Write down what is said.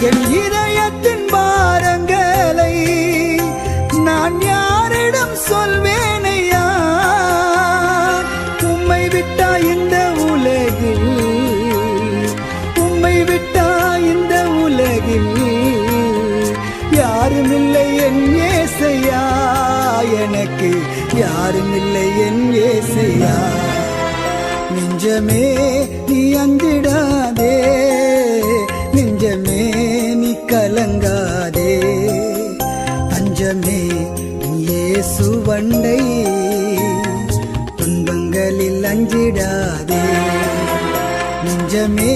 என் இதயத்தின் பாரங்களை நான் யாரிடம் சொல்வேனையா? உம்மை விட்டா இந்த உலகில், உம்மை விட்டா இந்த உலகில் யாருமில்லை என் ஏசையா, எனக்கு யாருமில்லை என் ஏசையா. நெஞ்சமே நீ அஞ்சிடாதே, நெஞ்சமே நீ கலங்காதே, அஞ்சமே இயேசு வண்டை, துன்பங்களில் அஞ்சிடாதே. நெஞ்சமே